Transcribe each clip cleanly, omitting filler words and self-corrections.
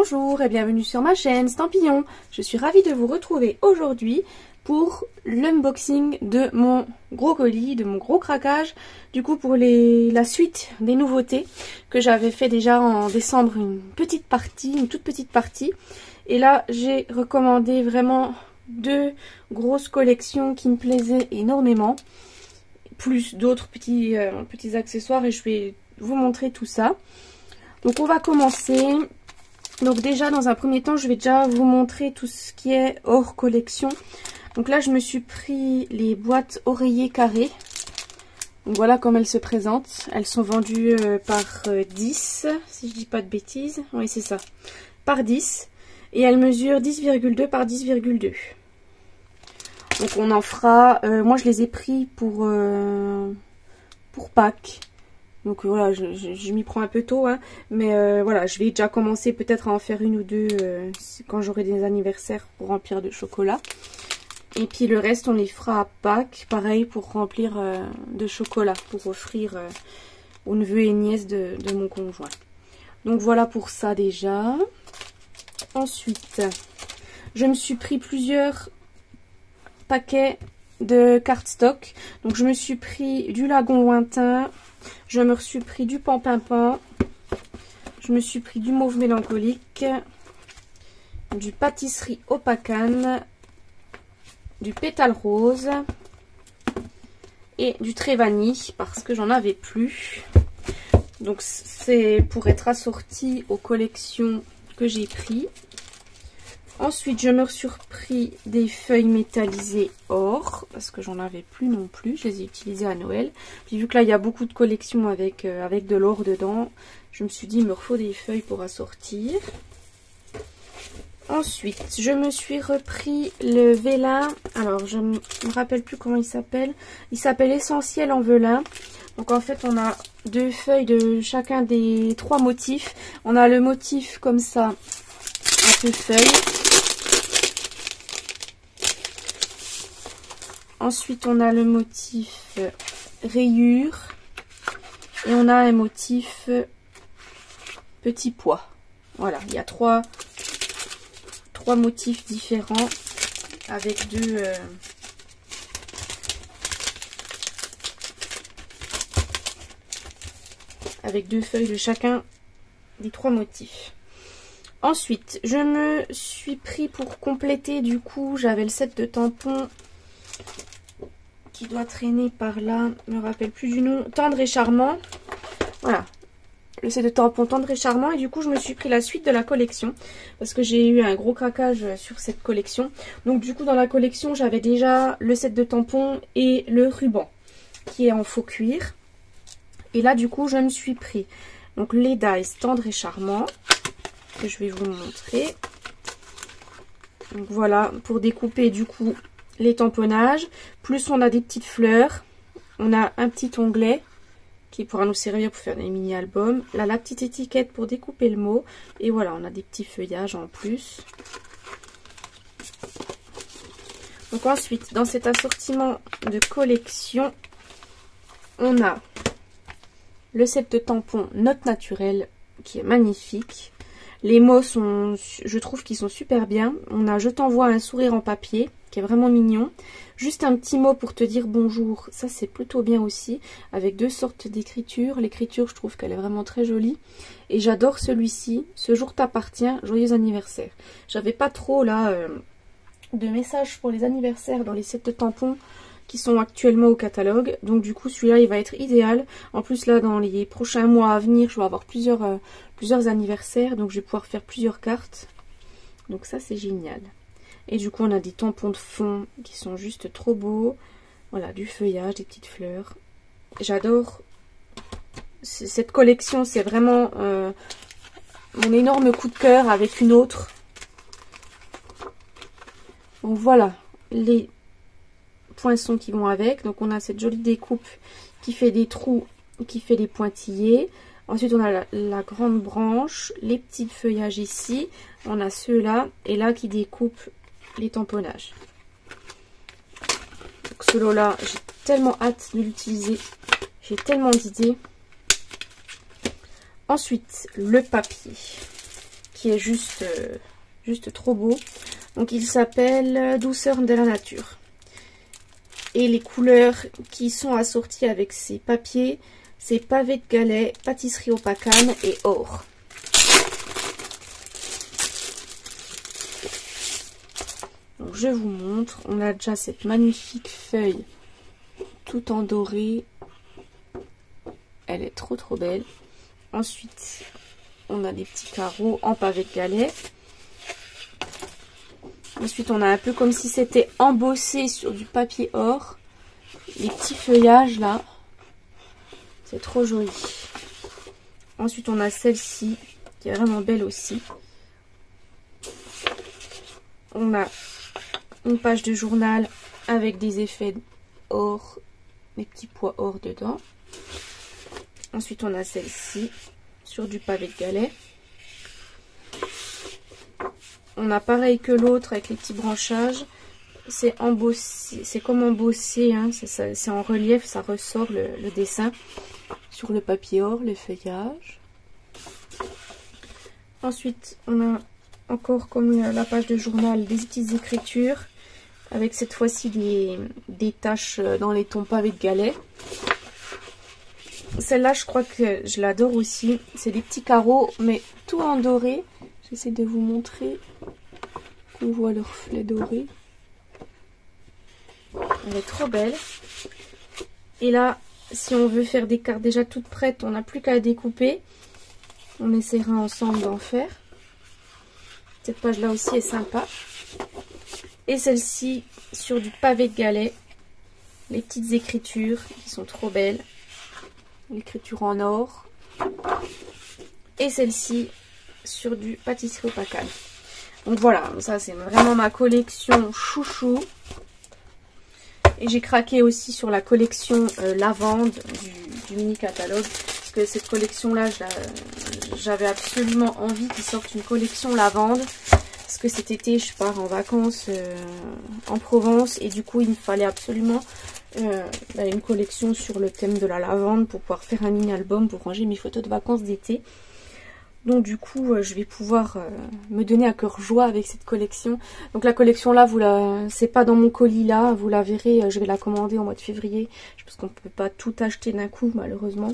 Bonjour et bienvenue sur ma chaîne Stampillon. Je suis ravie de vous retrouver aujourd'hui pour l'unboxing de mon gros colis, de mon gros craquage. Du coup pour la suite des nouveautés que j'avais fait déjà en décembre, une toute petite partie. Et là j'ai recommandé vraiment deux grosses collections qui me plaisaient énormément. Plus d'autres petits accessoires et je vais vous montrer tout ça. Donc on va commencer. Donc déjà dans un premier temps je vais déjà vous montrer tout ce qui est hors collection. Donc là je me suis pris les boîtes oreillers carrées. Donc voilà comment elles se présentent. Elles sont vendues par 10 si je dis pas de bêtises. Oui c'est ça, par 10. Et elles mesurent 10,2 par 10,2. Donc on en fera, moi je les ai pris pour Pâques. Donc voilà, je m'y prends un peu tôt, hein, mais voilà, je vais déjà commencer peut-être à en faire une ou deux quand j'aurai des anniversaires pour remplir de chocolat. Et puis le reste, on les fera à Pâques, pareil pour remplir de chocolat, pour offrir aux neveux et nièces de mon conjoint. Donc voilà pour ça déjà. Ensuite, je me suis pris plusieurs paquets de cardstock. Donc je me suis pris du lagon lointain. Je me suis pris du pan-pimpin, je me suis pris du mauve mélancolique, du pâtisserie opacane, du pétale rose et du trait vanille parce que j'en avais plus. Donc c'est pour être assorti aux collections que j'ai pris. Ensuite, je me suis repris des feuilles métallisées or, parce que j'en avais plus non plus, je les ai utilisées à Noël. Puis vu que là, il y a beaucoup de collections avec de l'or dedans, je me suis dit, il me faut des feuilles pour assortir. Ensuite, je me suis repris le vélin, alors je ne me rappelle plus comment il s'appelle. Il s'appelle Essentiel en velin. Donc en fait, on a deux feuilles de chacun des trois motifs. On a le motif comme ça, un peu feuille. Ensuite, on a le motif rayure et on a un motif petit pois. Voilà, il y a trois motifs différents avec deux feuilles de chacun des trois motifs. Ensuite, je me suis pris pour compléter, du coup, j'avais le set de tampons qui doit traîner par là, je ne me rappelle plus du nom, tendre et charmant. Voilà, le set de tampons tendre et charmant. Et du coup, je me suis pris la suite de la collection parce que j'ai eu un gros craquage sur cette collection. Donc du coup, dans la collection, j'avais déjà le set de tampons et le ruban qui est en faux cuir. Et là, du coup, je me suis pris donc les dies tendre et charmant que je vais vous montrer. Donc voilà, pour découper du coup les tamponnages, plus on a des petites fleurs, on a un petit onglet qui pourra nous servir pour faire des mini-albums, là la petite étiquette pour découper le mot, et voilà, on a des petits feuillages en plus. Donc ensuite, dans cet assortiment de collection, on a le set de tampons Note Naturelle qui est magnifique. Les mots sont, je trouve qu'ils sont super bien. On a Je t'envoie un sourire en papier, qui est vraiment mignon. Juste un petit mot pour te dire bonjour, ça c'est plutôt bien aussi, avec deux sortes d'écriture. L'écriture, je trouve qu'elle est vraiment très jolie. Et j'adore celui-ci, Ce jour t'appartient, joyeux anniversaire. J'avais pas trop là de messages pour les anniversaires dans les sets de tampons qui sont actuellement au catalogue. Donc du coup celui-là il va être idéal. En plus là dans les prochains mois à venir je vais avoir plusieurs anniversaires. Donc je vais pouvoir faire plusieurs cartes. Donc ça c'est génial. Et du coup on a des tampons de fond qui sont juste trop beaux. Voilà, du feuillage, des petites fleurs. J'adore cette collection, c'est vraiment mon énorme coup de cœur avec une autre. Donc voilà les poinçons qui vont avec. Donc on a cette jolie découpe qui fait des trous, qui fait des pointillés. Ensuite on a la grande branche, les petits feuillages ici, on a ceux-là et là qui découpent les tamponnages. Donc ce lot-là, j'ai tellement hâte de l'utiliser, j'ai tellement d'idées. Ensuite le papier qui est juste trop beau. Donc il s'appelle Douceur de la nature. Et les couleurs qui sont assorties avec ces papiers, c'est pavé de galets, pâtisserie au pacane et or. Donc je vous montre, on a déjà cette magnifique feuille tout en doré. Elle est trop belle. Ensuite, on a des petits carreaux en pavé de galets. Ensuite, on a un peu comme si c'était embossé sur du papier or. Les petits feuillages là. C'est trop joli. Ensuite, on a celle-ci qui est vraiment belle aussi. On a une page de journal avec des effets or, des petits pois or dedans. Ensuite, on a celle-ci sur du pavé de galets. On a pareil que l'autre avec les petits branchages. C'est embossé, c'est comme embossé, hein, c'est en relief, ça ressort le dessin sur le papier or, les feuillages. Ensuite, on a encore comme la page de journal des petites écritures avec cette fois-ci des taches dans les tons pavés de galets. Celle-là, je crois que je l'adore aussi. C'est des petits carreaux, mais tout en doré. J'essaie de vous montrer qu'on voit le reflet doré. Elle est trop belle. Et là, si on veut faire des cartes déjà toutes prêtes, on n'a plus qu'à découper. On essaiera ensemble d'en faire. Cette page-là aussi est sympa. Et celle-ci sur du pavé de galets. Les petites écritures qui sont trop belles. L'écriture en or. Et celle-ci sur du pâtisserie au pacane. Donc voilà, ça c'est vraiment ma collection chouchou. Et j'ai craqué aussi sur la collection lavande du mini catalogue. Parce que cette collection là, j'avais absolument envie qu'ils sortent une collection lavande. Parce que cet été je pars en vacances en Provence. Et du coup il me fallait absolument une collection sur le thème de la lavande. Pour pouvoir faire un mini album pour ranger mes photos de vacances d'été. Donc du coup je vais pouvoir me donner à cœur joie avec cette collection. Donc la collection là, c'est pas dans mon colis là, vous la verrez, je vais la commander au mois de février. Parce qu'on ne peut pas tout acheter d'un coup malheureusement.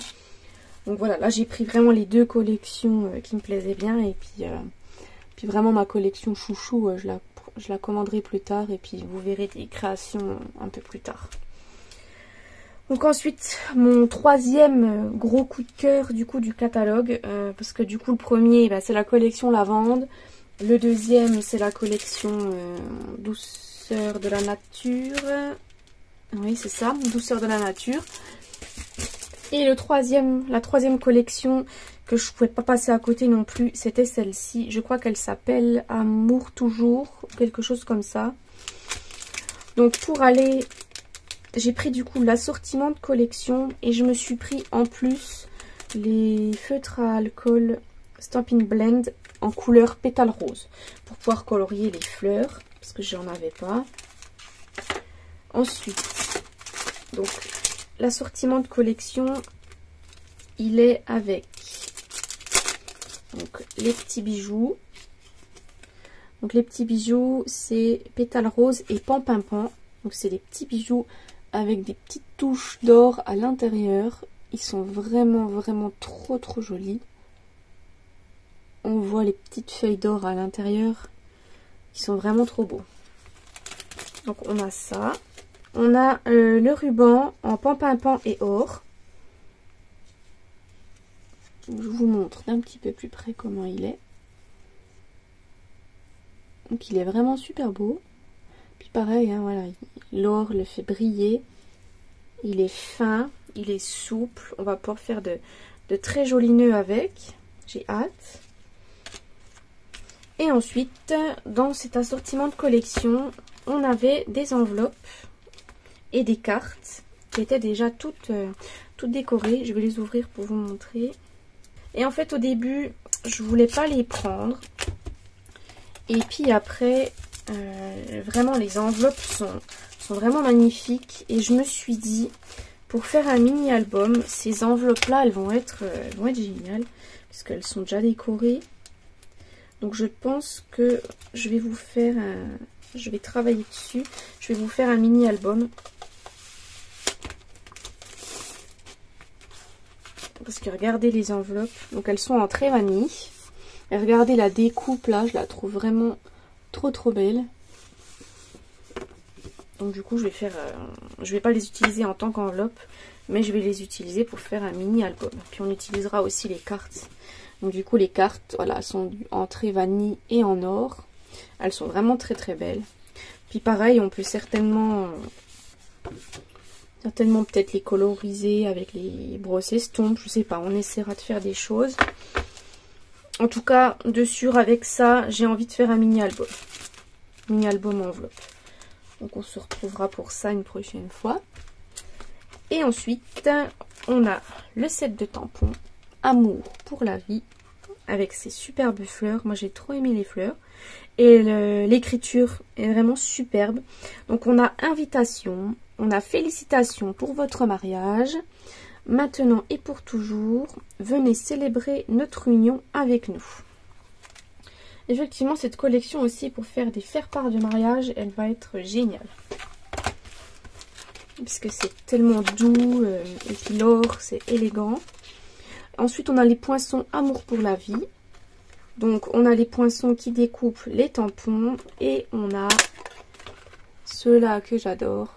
Donc voilà, là j'ai pris vraiment les deux collections qui me plaisaient bien. Et puis vraiment ma collection chouchou, je la commanderai plus tard. Et puis vous verrez des créations un peu plus tard. Donc ensuite, mon troisième gros coup de cœur du coup du catalogue, parce que du coup le premier c'est la collection lavande, le deuxième c'est la collection douceur de la nature, oui c'est ça, douceur de la nature, et la troisième collection que je ne pouvais pas passer à côté non plus, c'était celle-ci, je crois qu'elle s'appelle Amour toujours, quelque chose comme ça. Donc pour aller... J'ai pris du coup l'assortiment de collection et je me suis pris en plus les feutres à alcool Stampin' Blend en couleur pétale rose pour pouvoir colorier les fleurs parce que j'en avais pas. Ensuite, donc l'assortiment de collection, il est avec donc les petits bijoux. Donc les petits bijoux, c'est pétale rose et pampimpant. Donc c'est des petits bijoux avec des petites touches d'or à l'intérieur. Ils sont vraiment trop jolis. On voit les petites feuilles d'or à l'intérieur. Ils sont vraiment trop beaux. Donc on a ça. On a le ruban en pampimpant et or. Je vous montre d'un petit peu plus près comment il est. Donc il est vraiment super beau. Puis pareil, hein, voilà, l'or le fait briller. Il est fin, il est souple. On va pouvoir faire de très jolis nœuds avec. J'ai hâte. Et ensuite, dans cet assortiment de collection, on avait des enveloppes et des cartes qui étaient déjà toutes décorées. Je vais les ouvrir pour vous montrer. Et en fait, au début, je voulais pas les prendre. Et puis après... vraiment les enveloppes sont vraiment magnifiques et je me suis dit pour faire un mini album ces enveloppes là elles vont être géniales parce qu'elles sont déjà décorées. Donc je pense que je vais vous faire je vais travailler dessus. Je vais vous faire un mini album. Parce que regardez les enveloppes. Donc elles sont en très vanille. Et regardez la découpe là, je la trouve vraiment trop belle. Donc du coup je vais pas les utiliser en tant qu'enveloppe, mais je vais les utiliser pour faire un mini album. Puis on utilisera aussi les cartes. Donc du coup les cartes, voilà, sont en très vanille et en or. Elles sont vraiment très belles. Puis pareil, on peut certainement peut-être les coloriser avec les brosses estompes, je sais pas, on essaiera de faire des choses. En tout cas, de sûr, avec ça, j'ai envie de faire un mini album. Mini album enveloppe. Donc on se retrouvera pour ça une prochaine fois. Et ensuite, on a le set de tampons Amour pour la vie. Avec ces superbes fleurs. Moi j'ai trop aimé les fleurs. Et l'écriture est vraiment superbe. Donc on a invitation. On a félicitations pour votre mariage. Maintenant et pour toujours, venez célébrer notre union avec nous. Effectivement, cette collection aussi pour faire des faire-part de mariage, elle va être géniale. Parce que c'est tellement doux, et puis l'or, c'est élégant. Ensuite, on a les poinçons Amour pour la vie. Donc, on a les poinçons qui découpent les tampons. Et on a ceux-là que j'adore.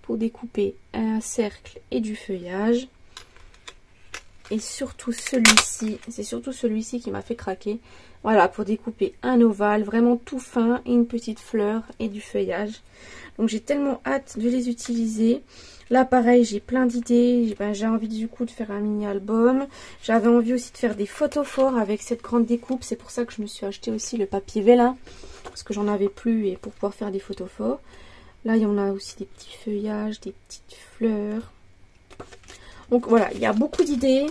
Pour découper un cercle et du feuillage. Et surtout celui-ci, c'est surtout celui-ci qui m'a fait craquer. Voilà, pour découper un ovale vraiment tout fin et une petite fleur et du feuillage. Donc j'ai tellement hâte de les utiliser. Là pareil, j'ai plein d'idées. J'ai envie du coup de faire un mini album. J'avais envie aussi de faire des photos forts avec cette grande découpe. C'est pour ça que je me suis acheté aussi le papier vélin. Parce que j'en avais plus et pour pouvoir faire des photos forts. Là, il y en a aussi des petits feuillages, des petites fleurs. Donc voilà, il y a beaucoup d'idées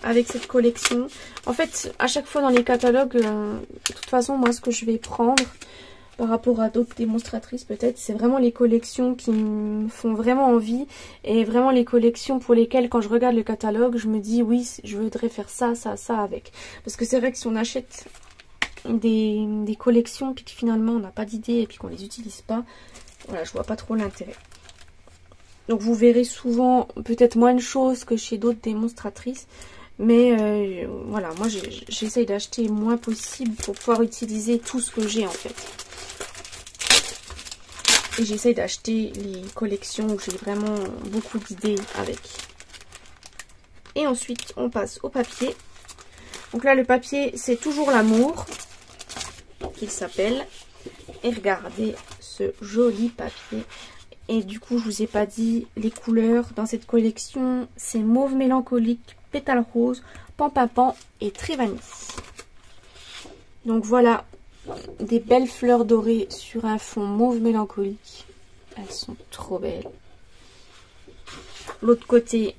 avec cette collection. En fait, à chaque fois dans les catalogues, de toute façon, moi, ce que je vais prendre par rapport à d'autres démonstratrices, peut-être, c'est vraiment les collections qui me font vraiment envie. Et vraiment les collections pour lesquelles, quand je regarde le catalogue, je me dis, oui, je voudrais faire ça, ça, ça avec. Parce que c'est vrai que si on achète des collections puis que finalement on n'a pas d'idée et puis qu'on les utilise pas, voilà, je vois pas trop l'intérêt. Donc vous verrez souvent peut-être moins de choses que chez d'autres démonstratrices, mais voilà, moi j'essaye d'acheter le moins possible pour pouvoir utiliser tout ce que j'ai en fait. Et j'essaye d'acheter les collections où j'ai vraiment beaucoup d'idées avec. Et ensuite on passe au papier. Donc là le papier c'est toujours l'amour qu'il s'appelle. Et regardez ce joli papier. Et du coup je vous ai pas dit les couleurs dans cette collection. C'est mauve mélancolique, pétale rose, pampapam et très vanille. Donc voilà des belles fleurs dorées sur un fond mauve mélancolique. Elles sont trop belles. L'autre côté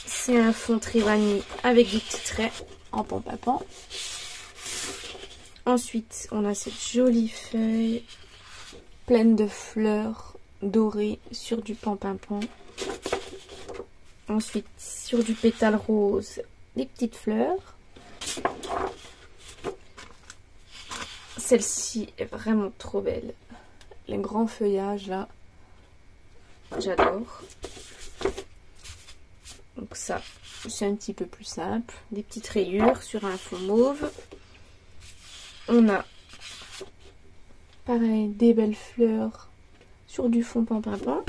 c'est un fond très vanille avec des petits traits en pampapam. Ensuite, on a cette jolie feuille pleine de fleurs dorées sur du pampapam. Ensuite, sur du pétale rose, des petites fleurs. Celle-ci est vraiment trop belle. Les grands feuillages là, j'adore. Donc ça, c'est un petit peu plus simple. Des petites rayures sur un fond mauve. On a, pareil, des belles fleurs sur du fond pampapam.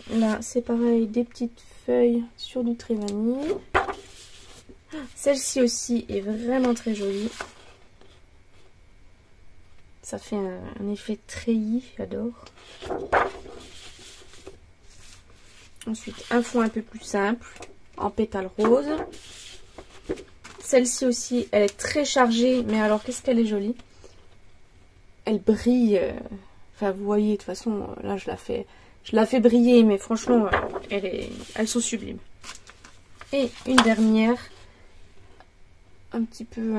Là, c'est pareil, des petites feuilles sur du trait vanille. Celle-ci aussi est vraiment très jolie. Ça fait un effet treillis, j'adore. Ensuite, un fond un peu plus simple, en pétale rose. Celle-ci aussi, elle est très chargée, mais alors qu'est-ce qu'elle est jolie. Elle brille. Enfin, vous voyez, de toute façon, là, je la fais briller, mais franchement, elles sont sublimes. Et une dernière, un petit peu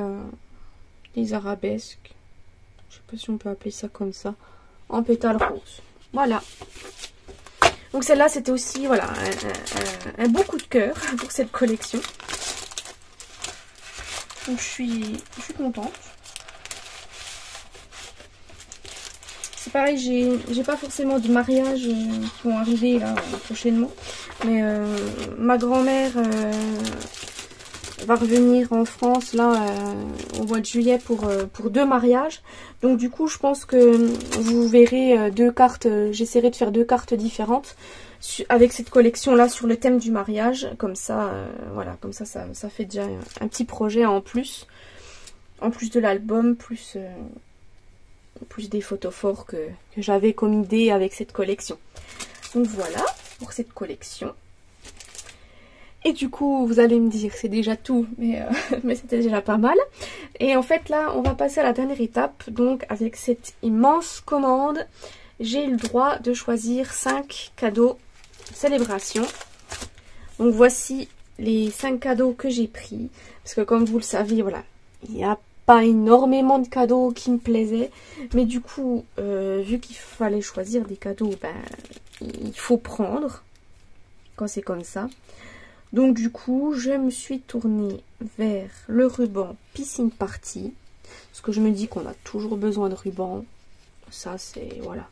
des arabesques. Je sais pas si on peut appeler ça comme ça, en pétale rose. Voilà. Donc celle-là, c'était aussi, voilà, un beau coup de cœur pour cette collection. Donc je suis contente. C'est pareil, j'ai pas forcément de mariage qui vont arriver là prochainement. Mais ma grand-mère va revenir en France là au mois de juillet pour 2 mariages. Donc du coup je pense que vous verrez 2 cartes, j'essaierai de faire 2 cartes différentes avec cette collection là sur le thème du mariage. Comme ça, voilà, comme ça fait déjà un petit projet en plus de l'album, plus des photos forts que j'avais comme idée avec cette collection. Donc voilà pour cette collection. Et du coup, vous allez me dire, c'est déjà tout, mais c'était déjà pas mal. Et en fait, là, on va passer à la dernière étape. Donc, avec cette immense commande, j'ai eu le droit de choisir 5 cadeaux célébration. Donc, voici les 5 cadeaux que j'ai pris. Parce que, comme vous le savez, voilà, il n'y a pas énormément de cadeaux qui me plaisaient. Mais du coup, vu qu'il fallait choisir des cadeaux, ben, il faut prendre quand c'est comme ça. Donc du coup, je me suis tournée vers le ruban Piscine Party. Parce que je me dis qu'on a toujours besoin de ruban. Ça, c'est... voilà.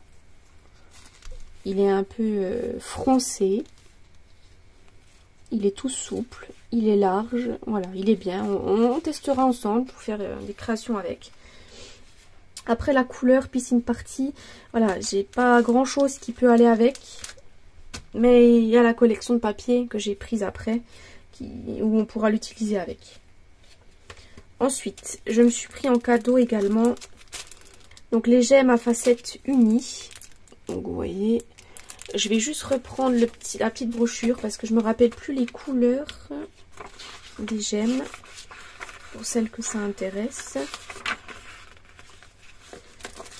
Il est un peu froncé. Il est tout souple. Il est large. Voilà, il est bien. On testera ensemble pour faire des créations avec. Après, la couleur Piscine Party. Voilà, j'ai pas grand chose qui peut aller avec. Mais il y a la collection de papier que j'ai prise après, où on pourra l'utiliser avec. Ensuite, je me suis pris en cadeau également donc les gemmes à facettes unies. Donc vous voyez, je vais juste reprendre la petite brochure parce que je me rappelle plus les couleurs des gemmes pour celles que ça intéresse.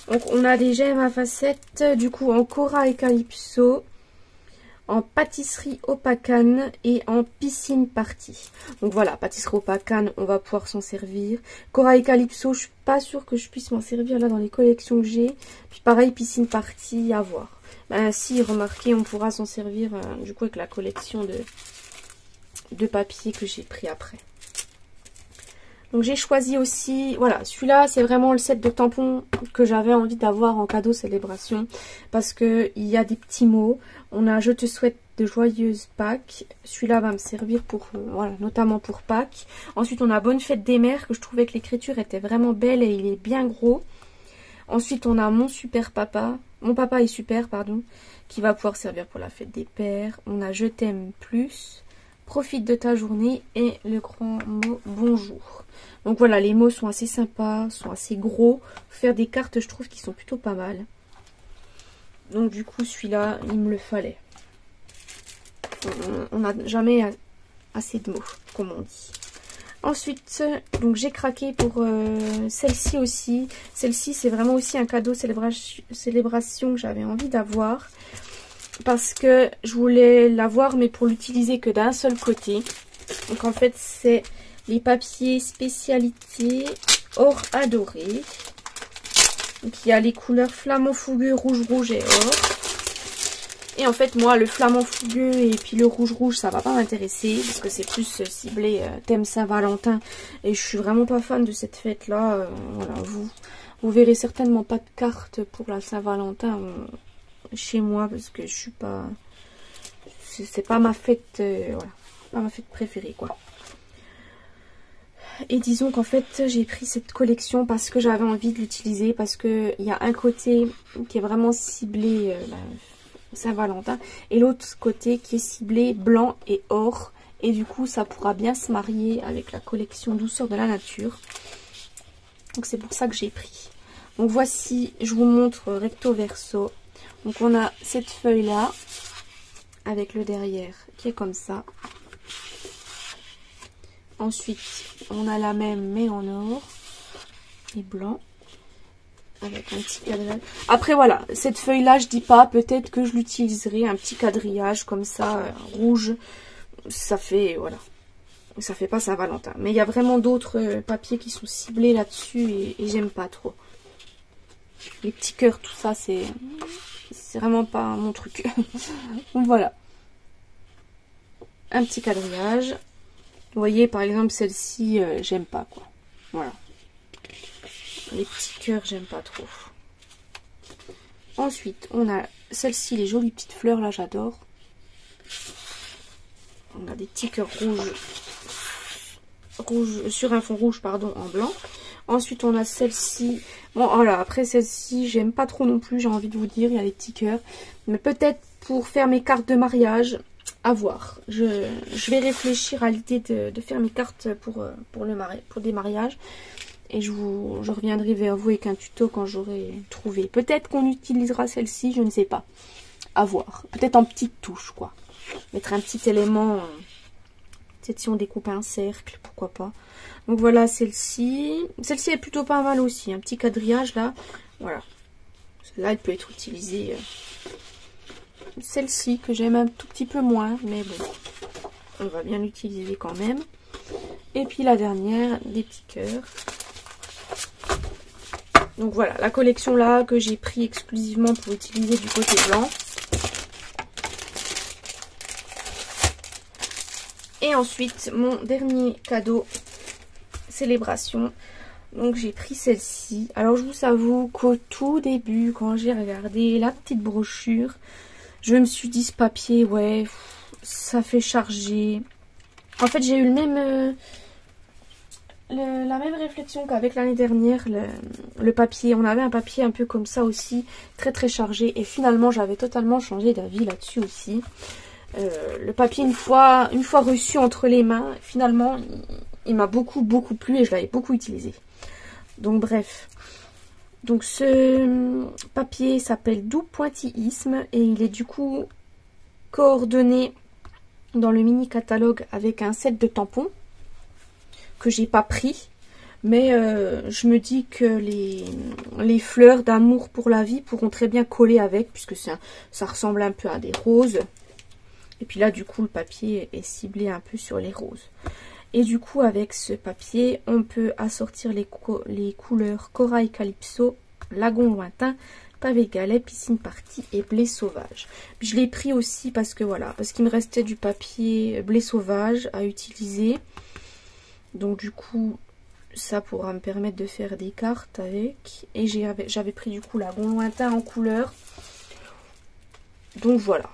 Donc on a des gemmes à facettes du coup en Cora et Calypso, en pâtisserie opacane et en piscine party. Donc voilà, pâtisserie opacane, on va pouvoir s'en servir. Cora et Calypso, je suis pas sûre que je puisse m'en servir là dans les collections que j'ai. Puis pareil, piscine party, à voir. Ben si, remarquez, on pourra s'en servir du coup avec la collection de papier que j'ai pris après. Donc j'ai choisi aussi, voilà, celui-là c'est vraiment le set de tampons que j'avais envie d'avoir en cadeau célébration. Parce que il y a des petits mots. On a je te souhaite de joyeuses Pâques. Celui-là va me servir pour, voilà, notamment pour Pâques. Ensuite on a bonne fête des mères que je trouvais que l'écriture était vraiment belle et il est bien gros. Ensuite on a mon papa est super, pardon, qui va pouvoir servir pour la fête des pères. On a je t'aime plus, profite de ta journée et le grand mot bonjour. Donc voilà, les mots sont assez sympas, sont assez gros. Faire des cartes, je trouve qu'ils sont plutôt pas mal. Donc du coup, celui-là, il me le fallait. On n'a jamais assez de mots, comme on dit. Ensuite, donc j'ai craqué pour celle-ci aussi. Celle-ci, c'est vraiment aussi un cadeau célébration que j'avais envie d'avoir. Parce que je voulais l'avoir, mais pour l'utiliser que d'un seul côté. Donc en fait, c'est les papiers spécialité or adoré. Donc il y a les couleurs flamant fougueux, rouge, rouge et or. Et en fait, moi, le flamant fougueux et puis le rouge, rouge, ça va pas m'intéresser. Parce que c'est plus ciblé thème Saint-Valentin. Et je suis vraiment pas fan de cette fête-là. Voilà, vous verrez certainement pas de carte pour la Saint-Valentin chez moi. Parce que je suis pas... C'est pas ma fête... voilà, pas ma fête préférée, quoi. Et disons qu'en fait j'ai pris cette collection parce que j'avais envie de l'utiliser, parce qu'il y a un côté qui est vraiment ciblé Saint-Valentin et l'autre côté qui est ciblé blanc et or, et du coup ça pourra bien se marier avec la collection douceur de la nature. Donc c'est pour ça que j'ai pris. Donc voici, je vous montre recto verso. Donc on a cette feuille là avec le derrière qui est comme ça. Ensuite, on a la même mais en or et blanc avec un petit quadrillage. Après voilà, cette feuille là, je dis pas, peut-être que je l'utiliserai un petit quadrillage comme ça, rouge. Ça fait, voilà, ça fait pas Saint-Valentin. Mais il y a vraiment d'autres papiers qui sont ciblés là-dessus et j'aime pas trop. Les petits cœurs, tout ça, c'est vraiment pas mon truc. Donc voilà. Un petit quadrillage. Vous voyez, par exemple, celle-ci, j'aime pas, quoi. Voilà. Les petits cœurs, j'aime pas trop. Ensuite, on a celle-ci, les jolies petites fleurs, là, j'adore. On a des petits cœurs rouges sur un fond rouge, pardon, en blanc. Ensuite, on a celle-ci. Bon, voilà, après celle-ci, j'aime pas trop non plus, j'ai envie de vous dire, il y a des petits cœurs. Mais peut-être pour faire mes cartes de mariage, à voir. Je vais réfléchir à l'idée de faire mes cartes pour des mariages. Et je reviendrai vers vous avec un tuto quand j'aurai trouvé. Peut-être qu'on utilisera celle-ci, je ne sais pas. À voir. Peut-être en petite touche, quoi. Mettre un petit élément. Peut-être si on découpe un cercle, pourquoi pas. Donc voilà celle-ci. Celle-ci est plutôt pas mal aussi. Un petit quadrillage là. Voilà. Celle-là, elle peut être utilisée. Celle-ci que j'aime un tout petit peu moins. Mais bon. On va bien l'utiliser quand même. Et puis la dernière, des petits cœurs. Donc voilà, la collection là que j'ai pris exclusivement pour utiliser du côté blanc. Et ensuite, mon dernier cadeau, célébration. Donc j'ai pris celle-ci. Alors je vous avoue qu'au tout début, quand j'ai regardé la petite brochure, je me suis dit ce papier, ouais, ça fait charger. En fait, j'ai eu le même... la même réflexion qu'avec l'année dernière, le papier, on avait un papier un peu comme ça aussi, très très chargé, et finalement j'avais totalement changé d'avis là-dessus aussi. Le papier une fois reçu entre les mains, finalement il m'a beaucoup plu et je l'avais beaucoup utilisé. Donc bref, donc ce papier s'appelle Doux Pointillisme et il est du coup coordonné dans le mini catalogue avec un set de tampons que j'ai pas pris, mais je me dis que les fleurs d'amour pour la vie pourront très bien coller avec, puisque ça ressemble un peu à des roses. Et puis là, du coup, le papier est ciblé un peu sur les roses. Et du coup, avec ce papier, on peut assortir les couleurs Corail Calypso, Lagon Lointain, Pavé de Galet, Piscine Party et Blé Sauvage. Je l'ai pris aussi parce que voilà, parce qu'il me restait du papier Blé Sauvage à utiliser. Donc du coup, ça pourra me permettre de faire des cartes avec. Et j'avais pris du coup Lagon Lointain en couleur. Donc voilà.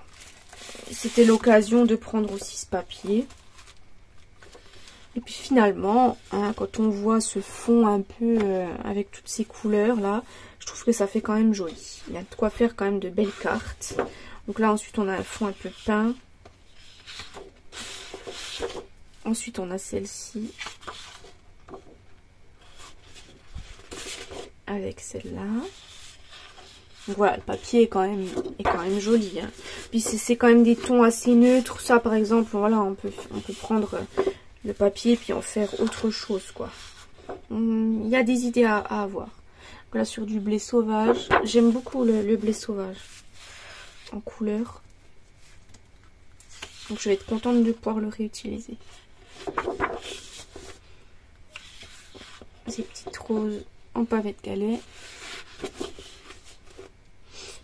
C'était l'occasion de prendre aussi ce papier. Et puis finalement, hein, quand on voit ce fond un peu avec toutes ces couleurs là, je trouve que ça fait quand même joli. Il y a de quoi faire quand même de belles cartes. Donc là ensuite on a un fond un peu peint. Ensuite on a celle-ci. Avec celle-là. Donc voilà, le papier est quand même joli. Hein. Puis c'est quand même des tons assez neutres. Ça par exemple, voilà, on peut prendre le papier puis en faire autre chose, quoi. Il y a des idées à avoir. Donc là sur du blé sauvage. J'aime beaucoup le blé sauvage en couleur. Donc je vais être contente de pouvoir le réutiliser. Ces petites roses en pavé de Galet.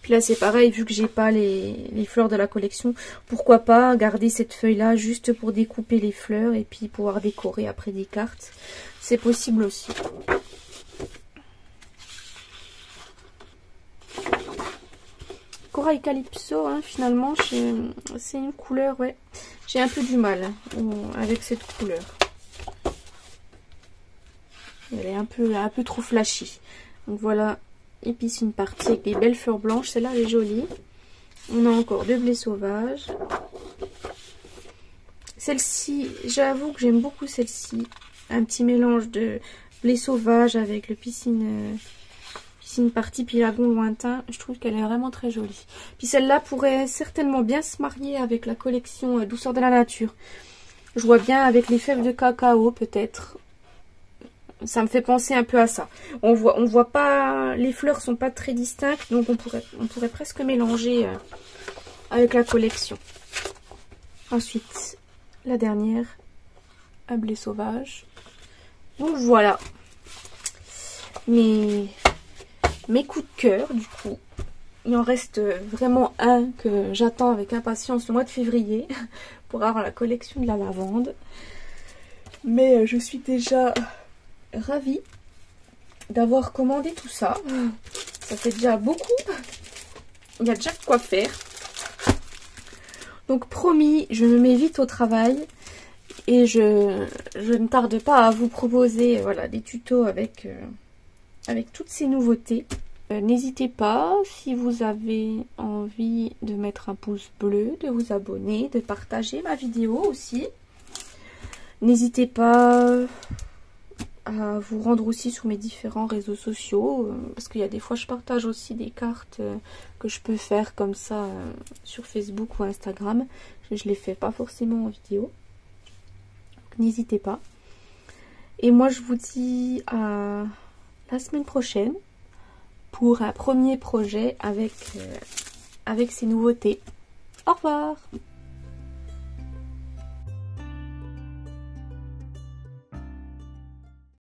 Puis là c'est pareil, vu que j'ai pas les fleurs de la collection, pourquoi pas garder cette feuille là juste pour découper les fleurs et puis pouvoir décorer après des cartes. C'est possible aussi. Corail Calypso, hein, finalement, c'est une couleur, ouais. J'ai un peu du mal avec cette couleur. Elle est un peu trop flashy. Donc voilà. Et puis c'est une partie avec des belles fleurs blanches. Celle-là, elle est jolie. On a encore deux blés sauvages. Celle-ci, j'avoue que j'aime beaucoup celle-ci. Un petit mélange de blé sauvage avec le piscine party puis Lagon Lointain. Je trouve qu'elle est vraiment très jolie. Puis celle-là pourrait certainement bien se marier avec la collection Douceur de la nature. Je vois bien avec les fèves de cacao peut-être. Ça me fait penser un peu à ça. On voit pas, les fleurs sont pas très distinctes, donc on pourrait presque mélanger avec la collection. Ensuite, la dernière, un blé sauvage. Donc voilà. Mes coups de cœur, du coup. Il en reste vraiment un que j'attends avec impatience le mois de février pour avoir la collection de la lavande. Mais je suis déjà ravie d'avoir commandé tout ça. Ça fait déjà beaucoup. Il y a déjà de quoi faire. Donc promis, je me mets vite au travail. Et je ne tarde pas à vous proposer voilà, des tutos avec toutes ces nouveautés. N'hésitez pas, si vous avez envie de mettre un pouce bleu, de vous abonner, de partager ma vidéo aussi. N'hésitez pas à vous rendre aussi sur mes différents réseaux sociaux, parce qu'il y a des fois je partage aussi des cartes que je peux faire comme ça sur Facebook ou Instagram. Je ne les fais pas forcément en vidéo. N'hésitez pas. Et moi je vous dis à la semaine prochaine pour un premier projet avec ces nouveautés. Au revoir!